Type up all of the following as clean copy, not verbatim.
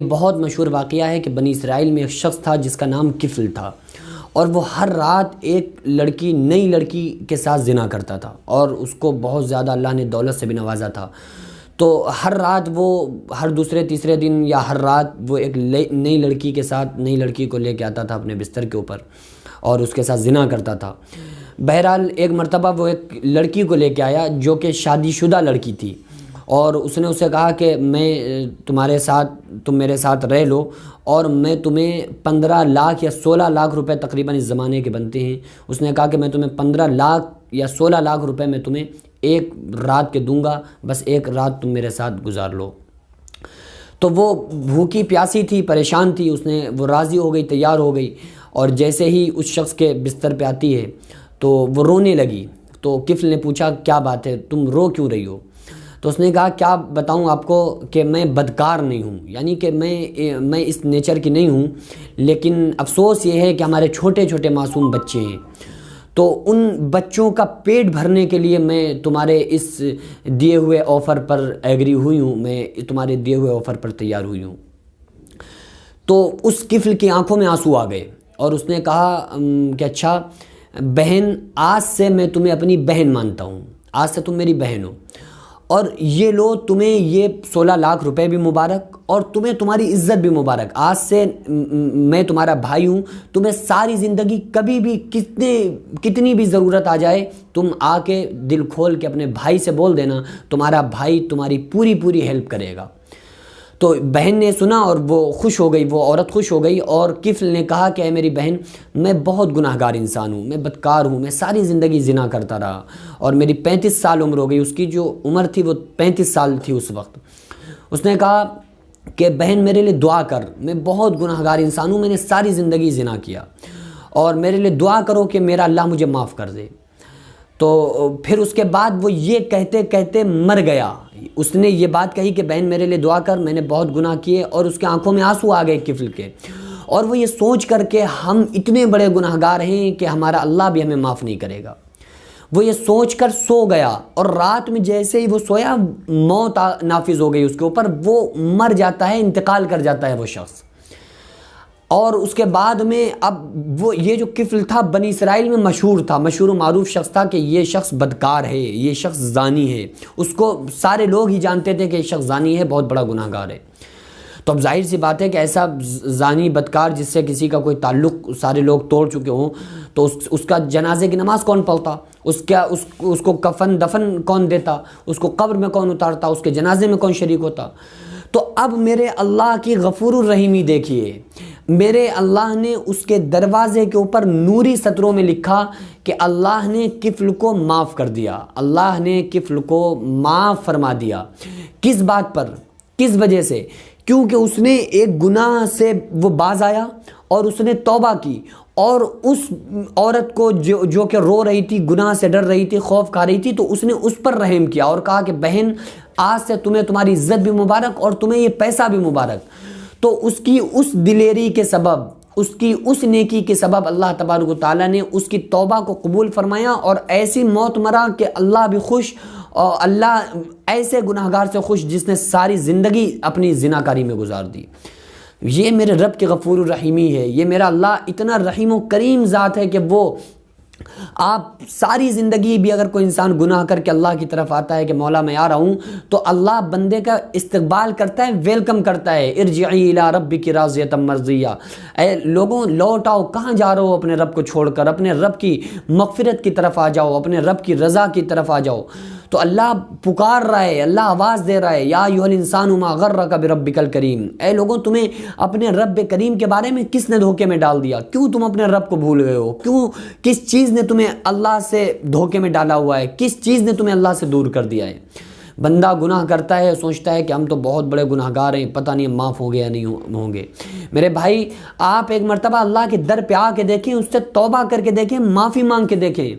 بہت مشہور واقعہ ہے کہ بنی اسرائیل میں ایک شخص تھا جس کا نام کفل تھا، اور وہ ہر رات ایک نئی لڑکی کے ساتھ زنا کرتا تھا، اور اس کو بہت زیادہ اللہ نے دولت سے بھی نوازا تھا۔ تو ہر رات وہ ہر دوسرے تیسرے دن یا ہر رات وہ ایک نئی لڑکی کے ساتھ نئی لڑکی کو لے کے آتا تھا اپنے بستر کے اوپر اور اس کے ساتھ زنا کرتا تھا۔ بہرحال ایک مرتبہ وہ ایک لڑکی کو لے کے آیا جو کہ شادی شدہ لڑکی تھی، اور اس نے اسے کہا کہ تم میرے ساتھ رہ لو، اور میں تمہیں 15 لاکھ یا 16 لاکھ روپے تقریباً اس زمانے کے بنتے ہیں۔ اس نے کہا کہ میں تمہیں 15 لاکھ یا 16 لاکھ روپے میں تمہیں ایک رات کے دوں گا، بس ایک رات تم میرے ساتھ گزار لو۔ تو وہ بھوکی پیاسی تھی، پریشان تھی، وہ راضی ہو گئی، تیار ہو گئی، اور جیسے ہی اس شخص کے بستر پہ آتی ہے تو وہ رونے لگی۔ تو کفل نے پوچھا کیا بات ہے، تم رو کیوں رہی ہو؟ تو اس نے کہا کیا بتاؤں آپ کو کہ میں بدکار نہیں ہوں، یعنی کہ میں اس نیچر کی نہیں ہوں، لیکن افسوس یہ ہے کہ ہمارے چھوٹے چھوٹے معصوم بچے ہیں، تو ان بچوں کا پیٹ بھرنے کے لیے میں تمہارے اس دیے ہوئے آفر پر ایگری ہوئی ہوں، میں تمہارے دیے ہوئے آفر پر تیار ہوئی ہوں۔ تو اس کفل کی آنکھوں میں آنسو آ گئے، اور اس نے کہا کہ اچھا بہن، آج سے میں تمہیں اپنی بہن مانتا ہوں، آج سے تم میری بہن ہو، اور یہ لو تمہیں یہ 16 لاکھ روپے بھی مبارک، اور تمہیں تمہاری عزت بھی مبارک۔ آج سے میں تمہارا بھائی ہوں، تمہیں ساری زندگی کبھی بھی کتنی بھی ضرورت آ جائے، تم آ کے دل کھول کے اپنے بھائی سے بول دینا، تمہارا بھائی تمہاری پوری ہیلپ کرے گا۔ تو بہن نے سنا اور وہ خوش ہو گئی، وہ عورت خوش ہو گئی، اور کفل نے کہا کہ اے میری بہن، میں بہت گناہ گار انسان ہوں، میں بدکار ہوں، میں ساری زندگی زنا کرتا رہا، اور میری 35 سال عمر ہو گئی۔ اس کی جو عمر تھی وہ 35 سال تھی اس وقت۔ اس نے کہا کہ بہن میرے لیے دعا کر، میں بہت گناہ گار انسان ہوں، میں نے ساری زندگی زنا کیا، اور میرے لیے دعا کرو کہ میرا اللہ مجھے معاف کر دے۔ تو پھر اس کے بعد وہ یہ کہتے کہتے مر گیا۔ اس نے یہ بات کہی کہ بہن میرے لیے دعا کر، میں نے بہت گناہ کیے، اور اس کے آنکھوں میں آنسو آ گئے کفل کے، اور وہ یہ سوچ کر کہ ہم اتنے بڑے گناہ گار ہیں کہ ہمارا اللہ بھی ہمیں معاف نہیں کرے گا، وہ یہ سوچ کر سو گیا، اور رات میں جیسے ہی وہ سویا موت نافذ ہو گئی اس کے اوپر، وہ مر جاتا ہے، انتقال کر جاتا ہے وہ شخص۔ اور اس کے بعد میں اب وہ یہ جو کفل تھا بنی اسرائیل میں مشہور تھا، مشہور و معروف شخص تھا کہ یہ شخص بدکار ہے، یہ شخص زانی ہے، اس کو سارے لوگ ہی جانتے تھے کہ یہ شخص زانی ہے، بہت بڑا گناہ گار ہے۔ تو اب ظاہر سی بات ہے کہ ایسا زانی بدکار جس سے کسی کا کوئی تعلق سارے لوگ توڑ چکے ہوں، تو اس کا جنازے کی نماز کون پڑھتا، اس کو کفن دفن کون دیتا، اس کو قبر میں کون اتارتا، اس کے جنازے میں کون شریک ہوتا؟ تو اب میرے اللہ کی غفور الرحیمی دیکھیے، میرے اللہ نے اس کے دروازے کے اوپر نوری سطروں میں لکھا کہ اللہ نے کفل کو معاف کر دیا، اللہ نے کفل کو معاف فرما دیا۔ کس بات پر، کس وجہ سے؟ کیونکہ اس نے ایک گناہ سے وہ باز آیا، اور اس نے توبہ کی، اور اس عورت کو جو کہ رو رہی تھی، گناہ سے ڈر رہی تھی، خوف کھا رہی تھی، تو اس نے اس پر رحم کیا اور کہا کہ بہن آج سے تمہیں تمہاری عزت بھی مبارک، اور تمہیں یہ پیسہ بھی مبارک۔ تو اس کی اس دلیری کے سبب، اس کی اس نیکی کے سبب اللہ تبارک و تعالیٰ نے اس کی توبہ کو قبول فرمایا، اور ایسی موت مرا کہ اللہ بھی خوش، اور اللہ ایسے گناہ گار سے خوش جس نے ساری زندگی اپنی زناکاری میں گزار دی۔ یہ میرے رب کی غفور الرحیمی ہے، یہ میرا اللہ اتنا رحیم و کریم ذات ہے کہ وہ آپ ساری زندگی بھی اگر کوئی انسان گناہ کر کے اللہ کی طرف آتا ہے کہ مولا میں آ رہا ہوں، تو اللہ بندے کا استقبال کرتا ہے، ویلکم کرتا ہے، ارجعی الی ربک راضیۃ مرضیہ، اے لوگوں لوٹ آؤ، کہاں جا رہے ہو اپنے رب کو چھوڑ کر، اپنے رب کی مغفرت کی طرف آ جاؤ، اپنے رب کی رضا کی طرف آ جاؤ۔ تو اللہ پکار رہا ہے، اللہ آواز دے رہا ہے، یا ایھا الانسان ما غرک بربک الکریم، اے لوگوں تمہیں اپنے رب کریم کے بارے میں کس نے دھوکے میں ڈال دیا؟ کیوں تم اپنے رب کو بھول گئے ہو؟ کیوں، کس چیز نے تمہیں اللہ سے دھوکے میں ڈالا ہوا ہے؟ کس چیز نے تمہیں اللہ سے دور کر دیا ہے؟ بندہ گناہ کرتا ہے، سوچتا ہے کہ ہم تو بہت بڑے گناہ گار ہیں، پتہ نہیں معاف ہو گے یا نہیں ہوں گے۔ میرے بھائی، آپ ایک مرتبہ اللہ کے در پہ آ کے دیکھیں، اس سے توبہ کر کے دیکھیں، معافی مانگ کے دیکھیں۔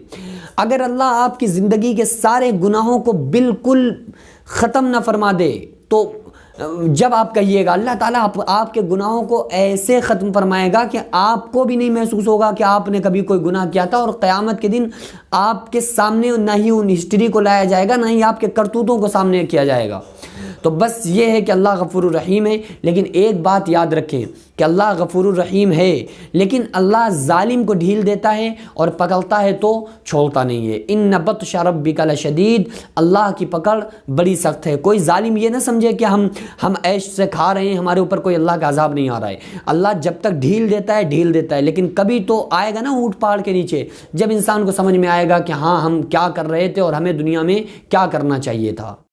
اگر اللہ آپ کی زندگی کے سارے گناہوں کو بالکل ختم نہ فرما دے، تو جب آپ کہیے گا اللہ تعالیٰ آپ کے گناہوں کو ایسے ختم فرمائے گا کہ آپ کو بھی نہیں محسوس ہوگا کہ آپ نے کبھی کوئی گناہ کیا تھا، اور قیامت کے دن آپ کے سامنے نہ ہی ان ہسٹری کو لایا جائے گا، نہ ہی آپ کے کرتوتوں کو سامنے کیا جائے گا۔ تو بس یہ ہے کہ اللہ غفور الرحیم ہے، لیکن ایک بات یاد رکھیں کہ اللہ غفور الرحیم ہے، لیکن اللہ ظالم کو ڈھیل دیتا ہے اور پکڑتا ہے تو چھوڑتا نہیں ہے۔ ان بطش ربک لشدید، اللہ کی پکڑ بڑی سخت ہے۔ کوئی ظالم یہ نہ سمجھے کہ ہم عیش سے کھا رہے ہیں، ہمارے اوپر کوئی اللہ کا عذاب نہیں آ رہا ہے۔ اللہ جب تک ڈھیل دیتا ہے لیکن کبھی تو آئے گا نا اونٹ پہاڑ کے نیچے، جب انسان کو سمجھ میں آئے گا کہ ہاں ہم کیا کر رہے تھے اور ہمیں دنیا میں کیا کرنا چاہیے تھا۔